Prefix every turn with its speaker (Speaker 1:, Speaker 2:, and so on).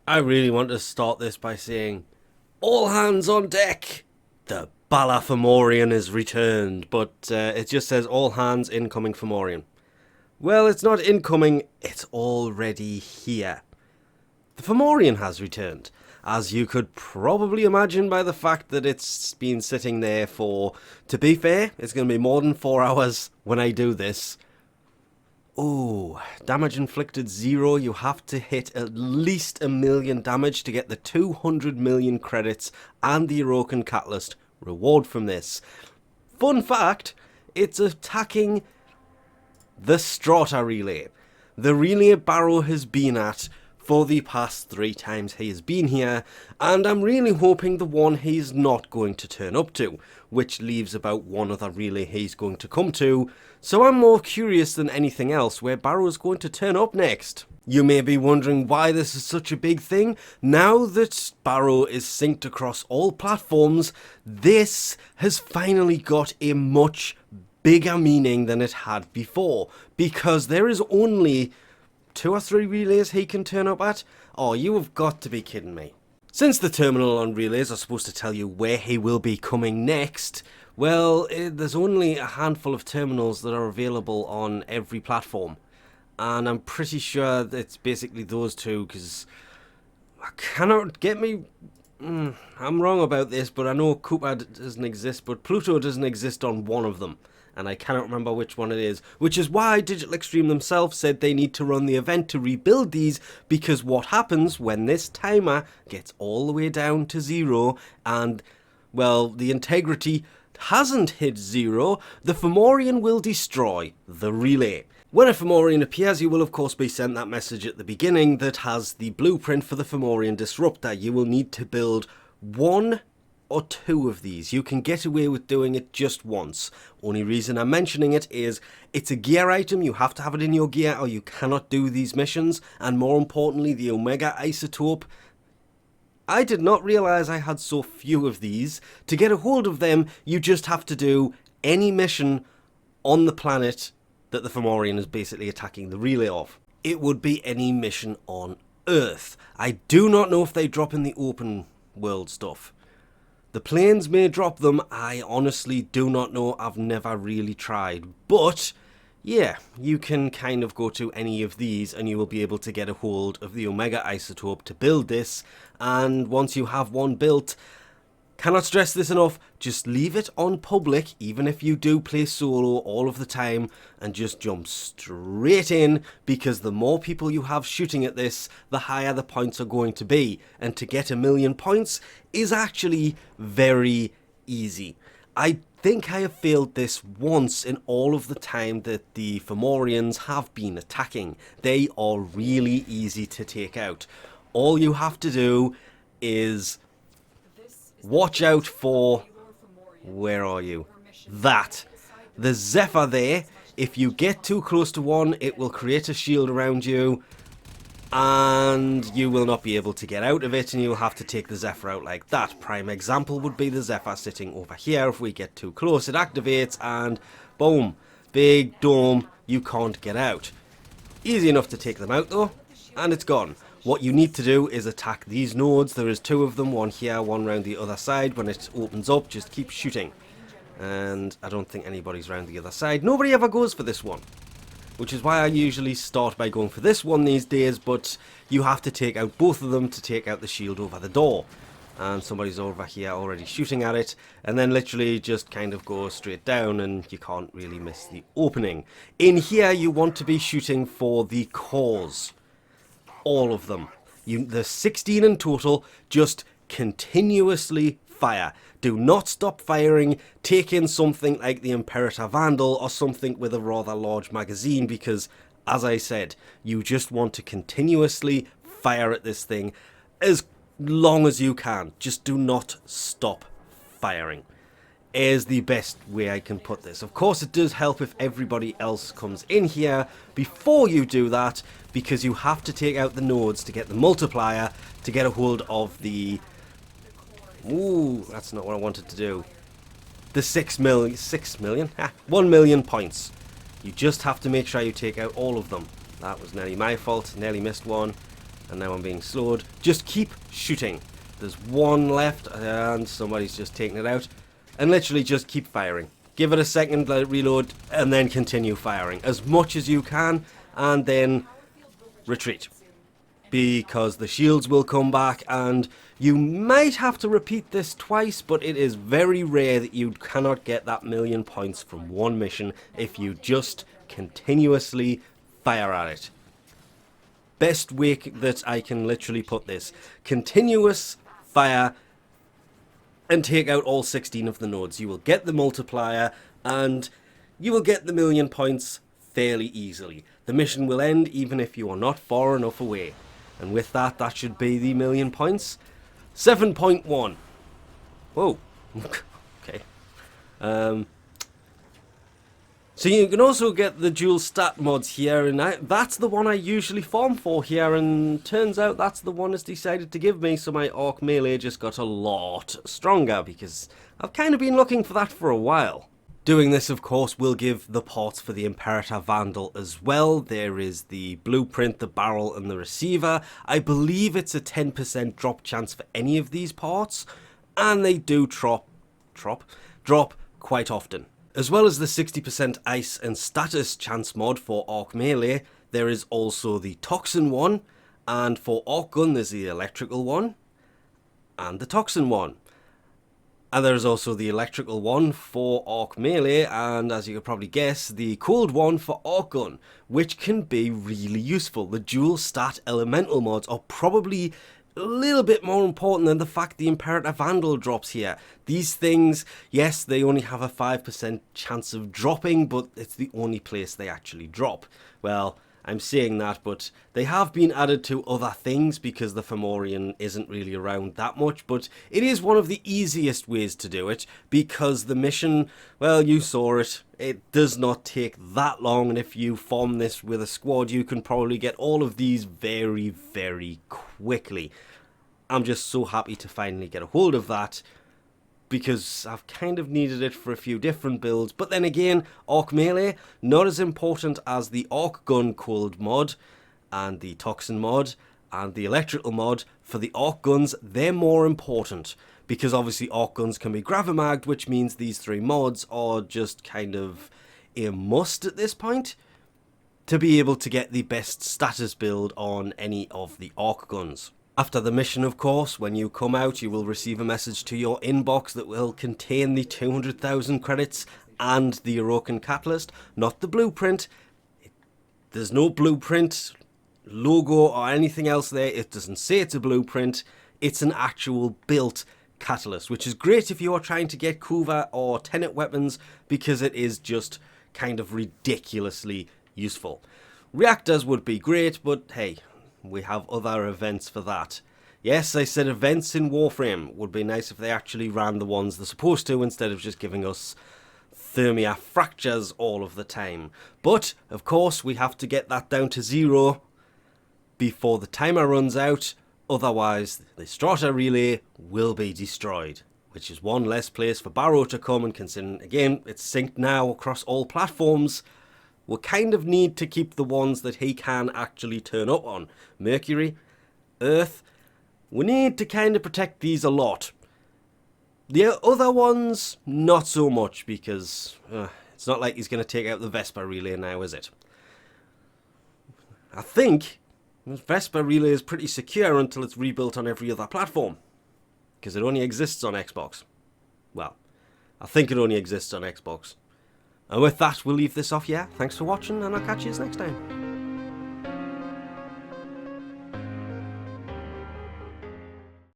Speaker 1: I really want to start this by saying, all hands on deck! The Balor Fomorian is returned, but it just says all hands incoming Fomorian. Well, it's not incoming, it's already here. The Fomorian has returned, as you could probably imagine by the fact that it's been sitting there for, to be fair, it's going to be more than 4 hours when I do this. Oh, damage inflicted 0. You have to hit at least 1,000,000 damage to get the 200 million credits and the Orokin Catalyst reward from this. Fun fact, it's attacking the strata relay. The relay Barrow has been at for the past 3 times he has been here, and I'm really hoping the one he's not going to turn up to, which leaves about one other relay he's going to come to, so I'm more curious than anything else where Barrow's going to turn up next. You may be wondering why this is such a big thing. Now that Barrow is synced across all platforms, this has finally got a much bigger meaning than it had before, because there is only 2 or 3 relays he can turn up at? Oh, you have got to be kidding me. Since the terminal on relays are supposed to tell you where he will be coming next, well, there's only a handful of terminals that are available on every platform. And I'm pretty sure that it's basically those 2, because I cannot get me... I'm wrong about this, but I know Cooper doesn't exist, but Pluto doesn't exist on one of them. And I cannot remember which one it is, which is why Digital Extreme themselves said they need to run the event to rebuild these, because what happens when this timer gets all the way down to 0 and, well, the integrity hasn't hit 0, the Fomorian will destroy the relay. When a Fomorian appears, you will of course be sent that message at the beginning that has the blueprint for the Fomorian Disruptor. You will need to build 1 or 2 of these. You can get away with doing it just once. Only reason I'm mentioning it is it's a gear item. You have to have it in your gear or you cannot do these missions. And more importantly, the Omega Isotope. I did not realize I had so few of these. To get a hold of them, you just have to do any mission on the planet that the Fomorian is basically attacking the relay of. It would be any mission on Earth. I do not know if they drop in the open world stuff. The planes may drop them, I honestly do not know, I've never really tried. But, yeah, you can kind of go to any of these and you will be able to get a hold of the Omega Isotope to build this. And once you have one built, cannot stress this enough, just leave it on public, even if you do play solo all of the time, and just jump straight in, because the more people you have shooting at this, the higher the points are going to be. And to get 1,000,000 points is actually very easy. I think I have failed this once in all of the time that the Fomorians have been attacking. They are really easy to take out. All you have to do is watch out for, where are you? That. The Zephyr there. If you get too close to one, it will create a shield around you and you will not be able to get out of it and you'll have to take the Zephyr out like that. Prime example would be the Zephyr sitting over here. If we get too close, it activates and boom, big dome, you can't get out. Easy enough to take them out though, and it's gone. What you need to do is attack these nodes. There is 2 of them, one here, one round the other side. When it opens up, just keep shooting. And I don't think anybody's round the other side. Nobody ever goes for this one, which is why I usually start by going for this one these days, but you have to take out both of them to take out the shield over the door. And somebody's over here already shooting at it, and then literally just kind of go straight down and you can't really miss the opening. In here you want to be shooting for the cores. All of them. There's 16 in total. Just continuously fire. Do not stop firing. Take in something like the Imperiter Vandal or something with a rather large magazine, because, as I said, you just want to continuously fire at this thing as long as you can. Just do not stop firing. Is the best way I can put this. Of course, it does help if everybody else comes in here before you do that, because you have to take out the nodes to get the multiplier to get a hold of the... Ooh, that's not what I wanted to do. The 6 million? 1 million points. You just have to make sure you take out all of them. That was nearly my fault, nearly missed one. And now I'm being slowed. Just keep shooting. There's one left, and somebody's just taking it out. And literally just keep firing. Give it a second, let it reload, and then continue firing as much as you can, and then retreat. Because the shields will come back, and you might have to repeat this twice, but it is very rare that you cannot get that 1,000,000 points from one mission if you just continuously fire at it. Best way that I can literally put this. Continuous fire and take out all 16 of the nodes. You will get the multiplier, and you will get the 1,000,000 points fairly easily. The mission will end even if you are not far enough away. And with that, that should be the 1,000,000 points. 7.1. Whoa. Okay. So you can also get the dual stat mods here, and that's the one I usually farm for here, and turns out that's the one it's decided to give me, so my archmelee just got a lot stronger, because I've kind of been looking for that for a while. Doing this, of course, will give the parts for the Imperator Vandal as well. There is the blueprint, the barrel, and the receiver. I believe it's a 10% drop chance for any of these parts, and they do drop quite often. As well as the 60% ice and status chance mod for archmelee, there is also the toxin one, and for archgun there's the electrical one, and the toxin one. And there's also the electrical one for archmelee, and as you could probably guess, the cold one for archgun, which can be really useful. The dual stat elemental mods are probably a little bit more important than the fact the Imperator Vandal drops here. These things, yes, they only have a 5% chance of dropping, but it's the only place they actually drop. Well, I'm saying that, but they have been added to other things because the Fomorian isn't really around that much, but it is one of the easiest ways to do it because the mission, well, you saw it, it does not take that long, and if you farm this with a squad, you can probably get all of these very, very quickly. I'm just so happy to finally get a hold of that, because I've kind of needed it for a few different builds. But then again, archmelee, not as important as the archgun cold mod, and the toxin mod, and the electrical mod. For the archguns, they're more important, because obviously archguns can be gravamagged, which means these three mods are just kind of a must at this point, to be able to get the best status build on any of the archguns. After the mission, of course, when you come out, you will receive a message to your inbox that will contain the 200,000 credits and the Orokin catalyst, not the blueprint. There's no blueprint logo or anything else there. It doesn't say it's a blueprint. It's an actual built catalyst, which is great if you are trying to get Kuva or Tenet weapons, because it is just kind of ridiculously useful. Reactors would be great, but hey, we have other events for that. Yes, I said events in Warframe. Would be nice if they actually ran the ones they're supposed to, instead of just giving us Thermia fractures all of the time. But, of course, we have to get that down to 0 before the timer runs out. Otherwise, the strata relay will be destroyed, which is one less place for Balor to come, and considering, again, it's synced now across all platforms, we kind of need to keep the ones that he can actually turn up on. Mercury, Earth, we need to kind of protect these a lot. The other ones, not so much, because it's not like he's going to take out the Vespa relay now, is it? I think Vespa relay is pretty secure until it's rebuilt on every other platform, because it only exists on Xbox. Well, I think it only exists on Xbox. And with that, we'll leave this off here. Thanks for watching, and I'll catch you next time.